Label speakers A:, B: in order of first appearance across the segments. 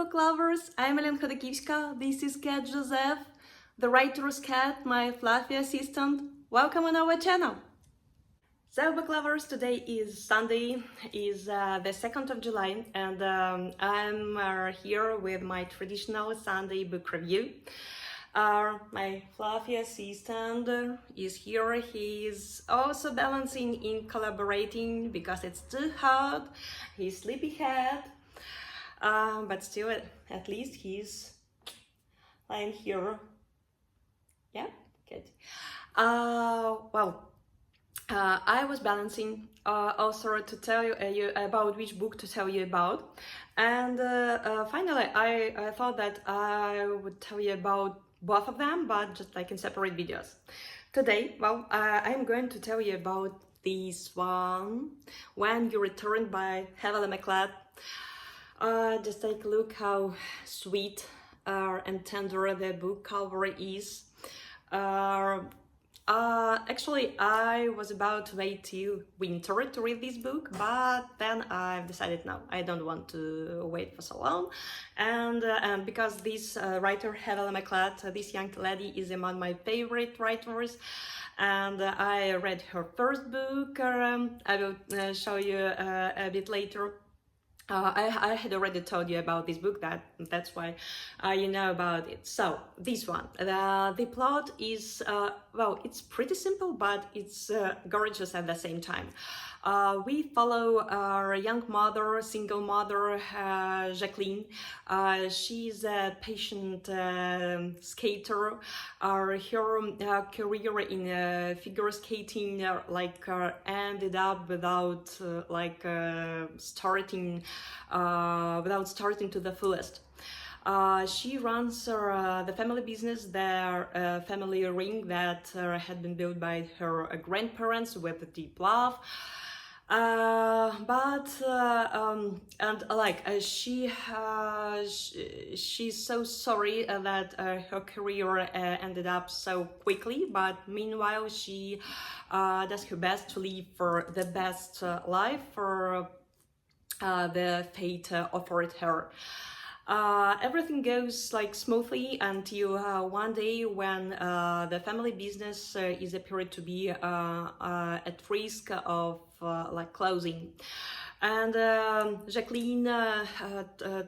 A: book lovers, I'm Elena Khodakivska, this is Cat Joseph, the writer's cat, my fluffy assistant. Welcome on our channel! So book lovers, today is Sunday, is the 2nd of July, and I'm here with my traditional Sunday book review. My fluffy assistant is here. He is also balancing in collaborating because it's too hot. He's sleepyhead, but still, at least he's lying here. Yeah, good. I was balancing also to tell you about which book to tell you about, and finally I thought that I would tell you about both of them, but just like in separate videos. Today, I'm going to tell you about this one, When You Return by Heather McLeod. Just take a look how sweet and tender the book cover is. Actually, I was about to wait till winter to read this book, but then I've decided no, I don't want to wait for so long. And because this writer, Heather McLeod, this young lady, is among my favorite writers, and I read her first book. I will show you a bit later. I had already told you about this book, that's why you know about it. So this one, the plot is it's pretty simple, but it's gorgeous at the same time. We follow our young mother, single mother, Jacqueline. She's a patient skater. Her career in figure skating ended up without starting to the fullest. She runs the family business, their family ring that had been built by her grandparents with deep love. She's so sorry that her career ended up so quickly, but meanwhile she does her best to live for the best life for the fate offered her. Everything goes smoothly until one day when the family business is appeared to be at risk of closing. And Jacqueline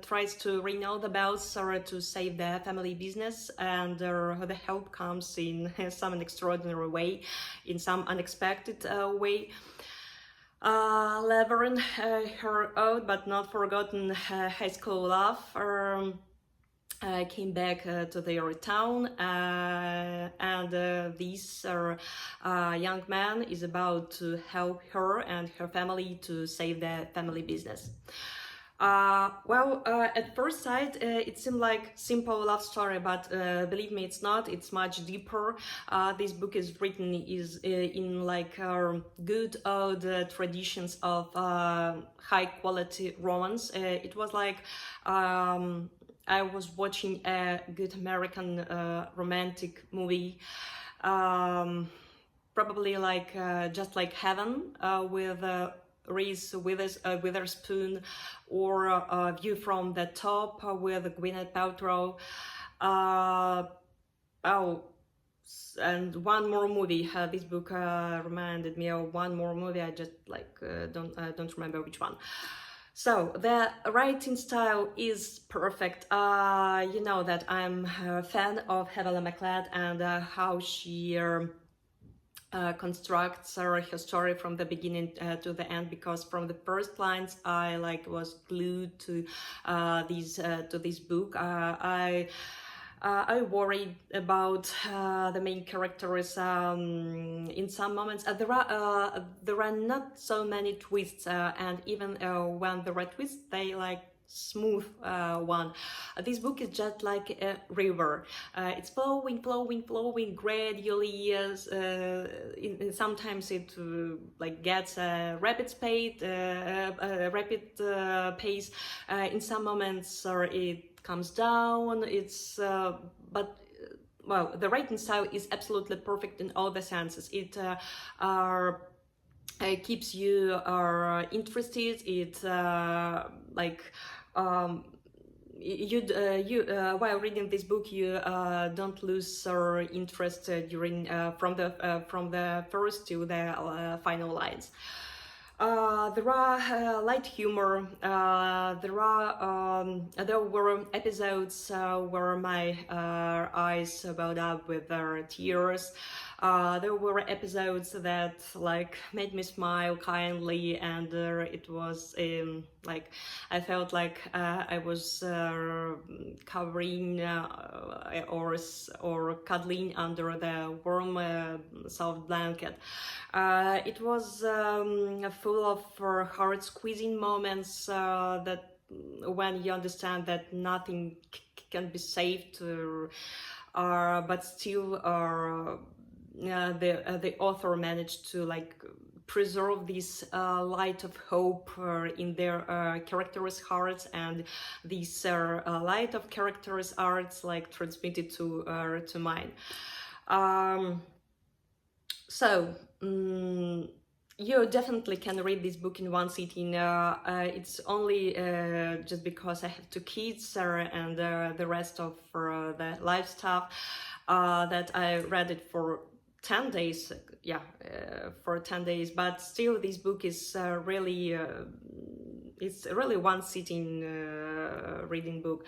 A: tries to ring all the bells to save the family business, and the help comes in some extraordinary way, in some unexpected way. Laverne, her old but not forgotten high school love, came back to their town, and this young man is about to help her and her family to save the family business. At first sight, it seemed like simple love story, but believe me, it's not. It's much deeper. This book is written in good old traditions of high quality romance. It was like I was watching a good American romantic movie, probably just like Heaven with Reese Witherspoon, or View from the Top with Gwyneth Paltrow. And one more movie. This book reminded me of one more movie. I just don't remember which one. So the writing style is perfect. You know that I'm a fan of Heather McLeod and how she constructs her story from the beginning to the end, because from the first lines I was glued to this book. I worried about the main characters in some moments. There are not so many twists, and even when there are twists, they smooth one. This book is just like a river. It's flowing gradually. Sometimes it gets a rapid pace. In some moments, it comes down. The writing style is absolutely perfect in all the senses. It keeps you interested. It while reading this book, you don't lose interest during from the first to the final lines. There are light humor. There were episodes where my eyes welled up with tears. There were episodes that like made me smile kindly, and it was like I felt like I was covering or cuddling under the warm soft blanket. It was full of heart-squeezing moments that when you understand that nothing can be saved, but still the author managed to like preserve this light of hope in their characters' hearts, and this light of characters' hearts like transmitted to mine. You definitely can read this book in one sitting. It's only just because I have two kids and the rest of the life stuff that I read it for 10 days. For 10 days, but still this book is really it's really one sitting reading book.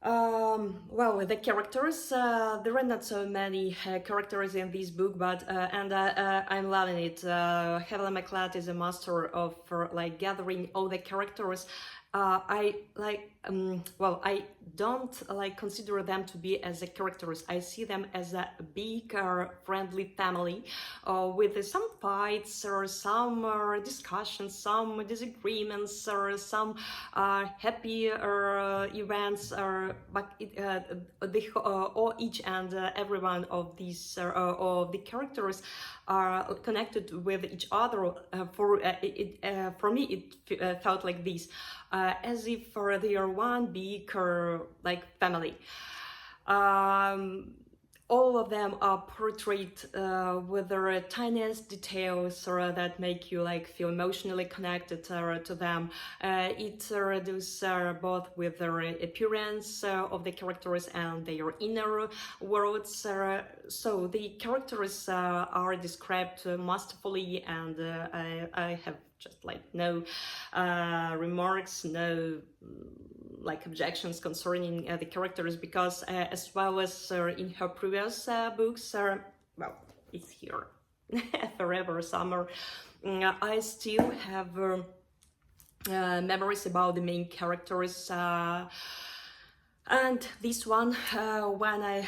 A: Well, the characters, there are not so many characters in this book, but I'm loving it. Heather McLeod is a master of like gathering all the characters. I like I don't like consider them to be as a characters. I see them as a big friendly family with some fights or some discussions, some disagreements or some happy events, but all each and every one of these of the characters are connected with each other. For me it felt like this, as if they are one big like family. All of them are portrayed with their tiniest details that make you like feel emotionally connected to them. It does both with their appearance of the characters and their inner worlds. So the characters are described masterfully, and I have just like no remarks, no like objections concerning the characters, because as well as in her previous books, well, it's here, Forever Summer, I still have memories about the main characters, and this one, when I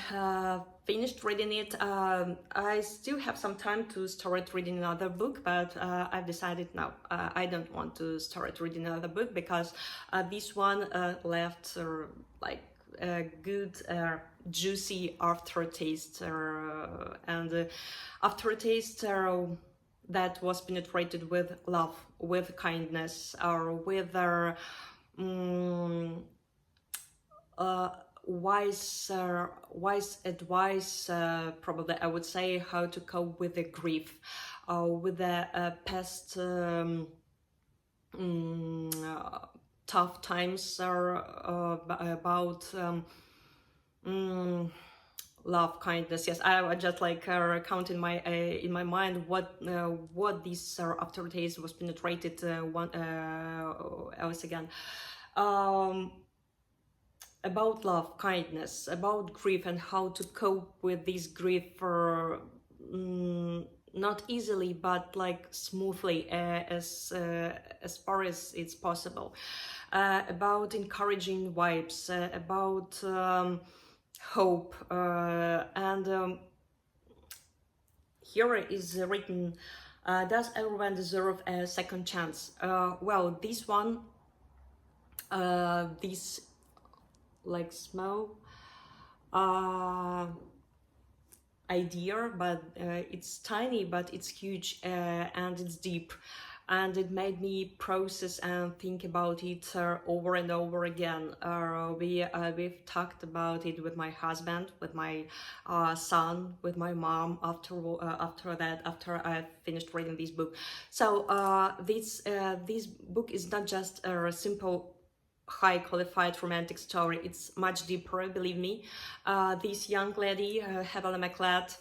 A: finished reading it, I still have some time to start reading another book, but I've decided no, I don't want to start reading another book, because this one left like a good juicy aftertaste, and aftertaste that was penetrated with love, with kindness, or with wise advice, probably I would say, how to cope with the grief, with the past tough times, about love, kindness. Yes, I just like count in my mind what these aftertaste was penetrated else again. About love, kindness, about grief, and how to cope with this grief not easily, but like smoothly, as far as it's possible. About encouraging vibes, about hope, and here is written, does everyone deserve a second chance? Well, this one, this like small idea, but it's tiny, but it's huge, and it's deep, and it made me process and think about it over and over again. We've talked about it with my husband, with my son, with my mom after I finished reading this book. So this book is not just a simple high qualified romantic story. It's much deeper, believe me. This young lady, Heather McLeod,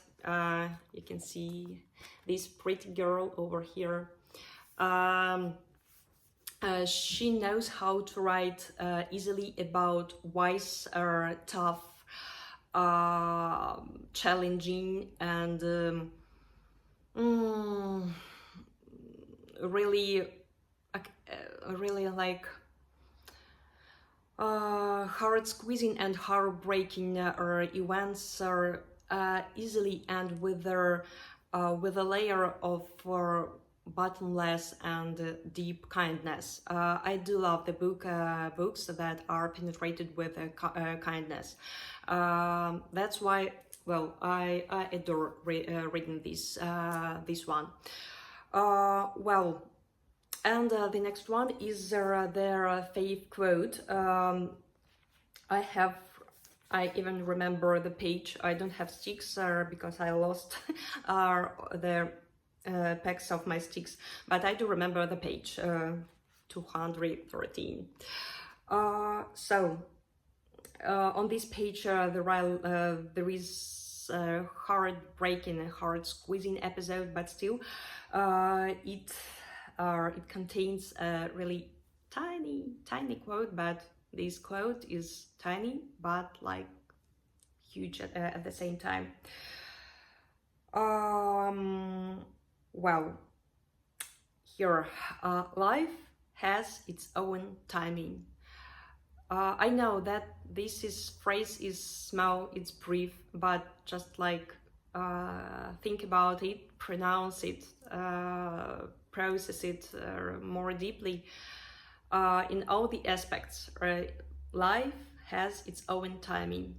A: you can see this pretty girl over here. She knows how to write easily about wise, tough, challenging, and really, really like hard squeezing and heartbreaking events are easily and with a layer of bottomless and deep kindness. I do love the books that are penetrated with kindness. That's why, well, I adore reading this one. Well, and the next one is their fave quote. I even remember the page. I don't have sticks because I lost the packs of my sticks, but I do remember the page 213. So on this page there is a heartbreaking and heart squeezing episode, but still it contains a really tiny quote, but this quote is tiny but like huge at the same time. Well, here, life has its own timing. I know that phrase is small, it's brief, but just like think about it, pronounce it, process it more deeply in all the aspects. Life has its own timing.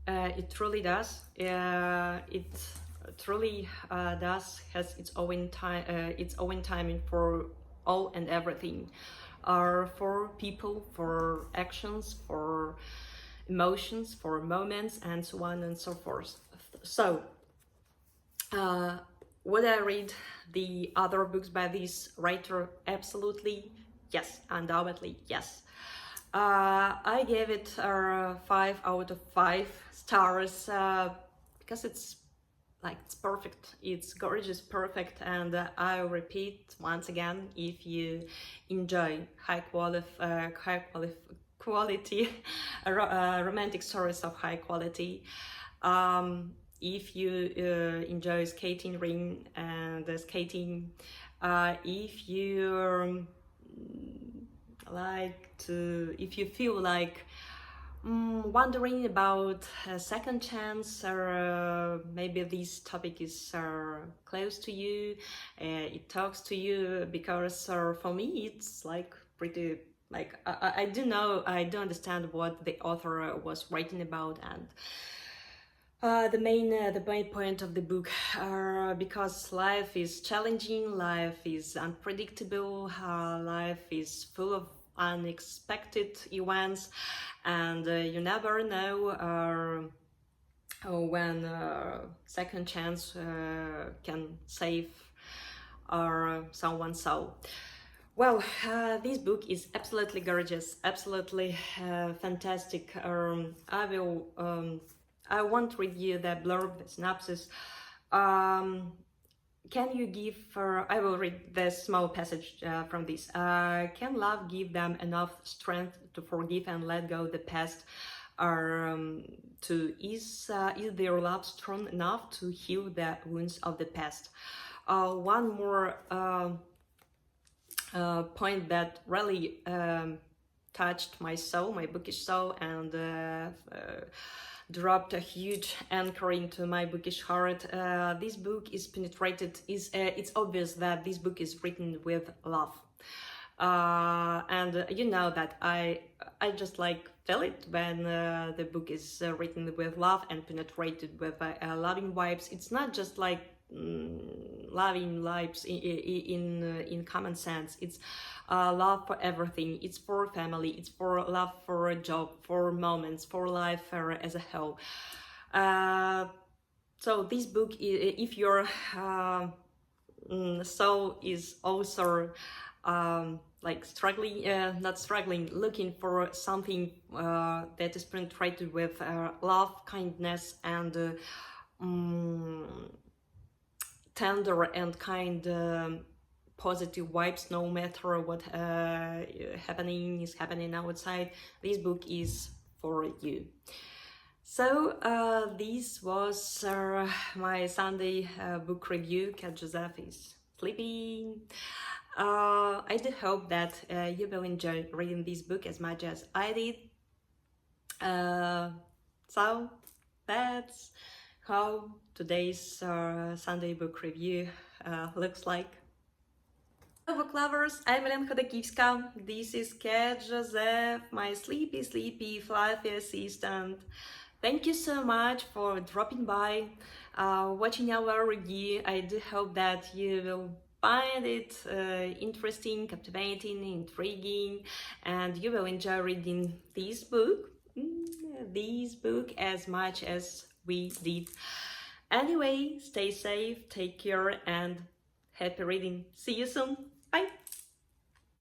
A: It truly does. It truly does has its own timing for all and everything, for people, for actions, for emotions, for moments, and so on and so forth. So would I read the other books by this writer? Absolutely yes, undoubtedly yes. I gave it 5 out of 5 stars because it's perfect, it's gorgeous, perfect, and I repeat once again, if you enjoy high quality romantic stories of high quality, if you enjoy skating ring and skating, if you if you feel like wondering about a second chance, or maybe this topic is close to you, it talks to you, because for me it's like pretty like I do understand what the author was writing about, and the main point of the book, because life is challenging, life is unpredictable, life is full of unexpected events, and you never know when second chance can save someone's soul. Well, this book is absolutely gorgeous, absolutely fantastic. I won't read you the blurb, the synopsis. Can you give, I will read the small passage from this. Can love give them enough strength to forgive and let go the past? Is their love strong enough to heal the wounds of the past? One more point that really touched my soul, my bookish soul, and dropped a huge anchor into my bookish heart. This book is penetrated. It's obvious that this book is written with love, and you know that I just like feel it when the book is written with love and penetrated with loving vibes. It's not just like loving vibes in common sense. It's love for everything. It's for family, it's for love, for a job, for moments, for life as a whole. So this book, if your soul is also like struggling, not struggling, looking for something that is penetrated with love, kindness, and tender and kind positive vibes, no matter what is happening outside, this book is for you. So this was my Sunday book review. Cat Joseph is sleeping. I do hope that you will enjoy reading this book as much as I did. So that's how today's Sunday book review looks like. Hello book lovers, I'm Elena Chodakivska. This is Cat Joseph, my sleepy, fluffy assistant. Thank you so much for dropping by, watching our review. I do hope that you will find it interesting, captivating, intriguing, and you will enjoy reading this book as much as we did. Anyway, stay safe, take care, and happy reading. See you soon. Bye.